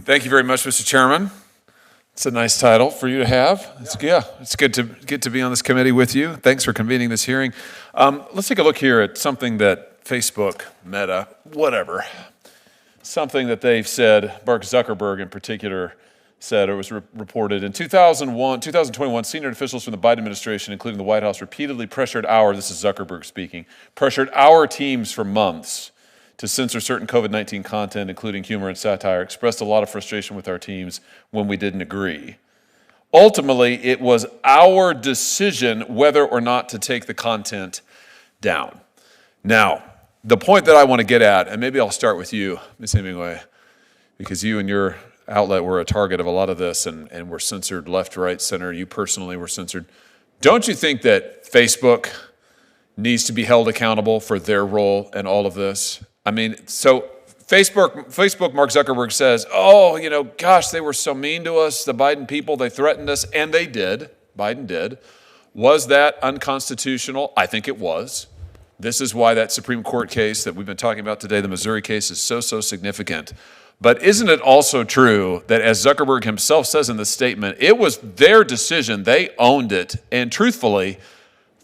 Thank you very much, Mr. Chairman. It's a nice title for you to have. It's good to be on this committee with you. Thanks for convening this hearing. Let's take a look here at something that Facebook, Meta, whatever, something that they've said, Mark Zuckerberg in particular said, or was reported in 2021, senior officials from the Biden administration, including the White House, repeatedly pressured this is Zuckerberg speaking, pressured our teams for months to censor certain COVID-19 content, including humor and satire, expressed a lot of frustration with our teams when we didn't agree. Ultimately, it was our decision whether or not to take the content down. Now, the point that I want to get at, and maybe I'll start with you, Ms. Hemingway, because you and your outlet were a target of a lot of this and were censored left, right, center. You personally were censored. Don't you think that Facebook needs to be held accountable for their role in all of this? I mean, so Facebook, Mark Zuckerberg says, gosh, they were so mean to us, the Biden people, they threatened us, and they did. Biden did. Was that unconstitutional? I think it was. This is why that Supreme Court case that we've been talking about today, the Missouri case, is so significant. But isn't it also true that, as Zuckerberg himself says in the statement, it was their decision, they owned it, and truthfully,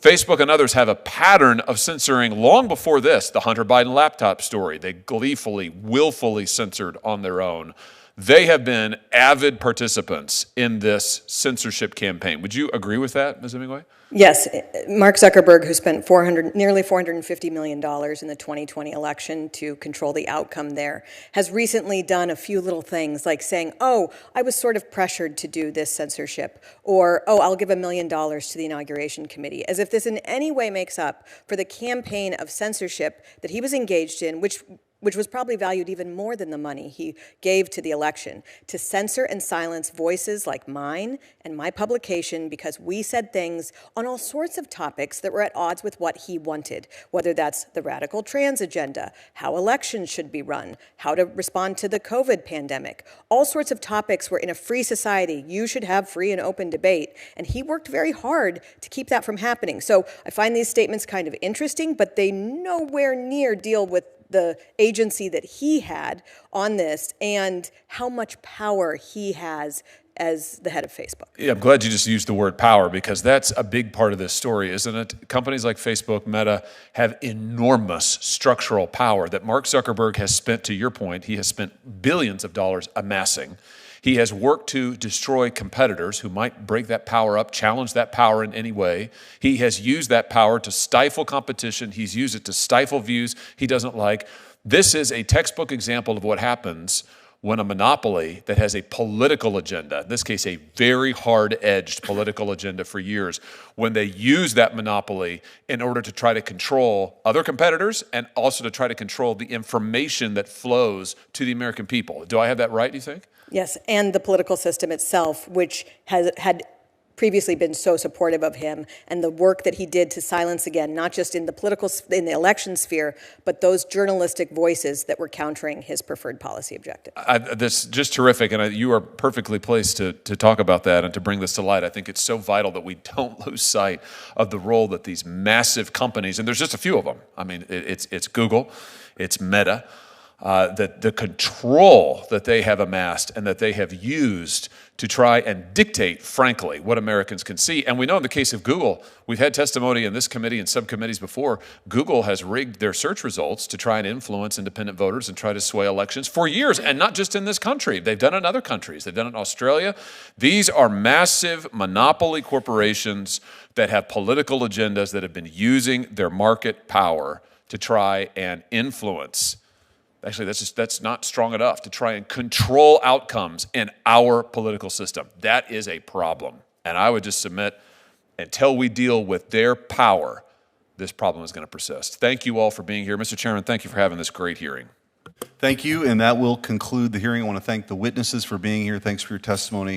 Facebook and others have a pattern of censoring long before this, the Hunter Biden laptop story. They gleefully, willfully censored on their own. They have been avid participants in this censorship campaign. Would you agree with that, Ms. Hemingway? Yes. Mark Zuckerberg, who spent nearly $450 million in the 2020 election to control the outcome there, has recently done a few little things like saying, I was sort of pressured to do this censorship, or, I'll give $1 million to the inauguration committee, as if this in any way makes up for the campaign of censorship that he was engaged in, which was probably valued even more than the money he gave to the election, to censor and silence voices like mine and my publication because we said things on all sorts of topics that were at odds with what he wanted, whether that's the radical trans agenda, how elections should be run, how to respond to the COVID pandemic, all sorts of topics where in a free society you should have free and open debate, and he worked very hard to keep that from happening. So I find these statements kind of interesting, but they nowhere near deal with the agency that he had on this and how much power he has as the head of Facebook. Yeah, I'm glad you just used the word power because that's a big part of this story, isn't it? Companies like Facebook, Meta have enormous structural power that Mark Zuckerberg has spent, to your point, he has spent billions of dollars amassing. He has worked to destroy competitors who might break that power up, challenge that power in any way. He has used that power to stifle competition. He's used it to stifle views he doesn't like. This is a textbook example of what happens when a monopoly that has a political agenda, in this case a very hard-edged political agenda for years, when they use that monopoly in order to try to control other competitors and also to try to control the information that flows to the American people. Do I have that right, do you think? Yes, and the political system itself, which had previously been so supportive of him, and the work that he did to silence, again, not just in the election sphere, but those journalistic voices that were countering his preferred policy objective. This is just terrific, and you are perfectly placed to talk about that and to bring this to light. I think it's so vital that we don't lose sight of the role that these massive companies, and there's just a few of them. I mean, it's Google, it's Meta, that the control that they have amassed and that they have used to try and dictate, frankly, what Americans can see. And we know in the case of Google, we've had testimony in this committee and subcommittees before, Google has rigged their search results to try and influence independent voters and try to sway elections for years, and not just in this country. They've done it in other countries. They've done it in Australia. These are massive monopoly corporations that have political agendas that have been using their market power to try and influence. Actually, that's not strong enough to try and control outcomes in our political system. That is a problem. And I would just submit, until we deal with their power, this problem is going to persist. Thank you all for being here. Mr. Chairman, thank you for having this great hearing. Thank you, and that will conclude the hearing. I want to thank the witnesses for being here. Thanks for your testimony.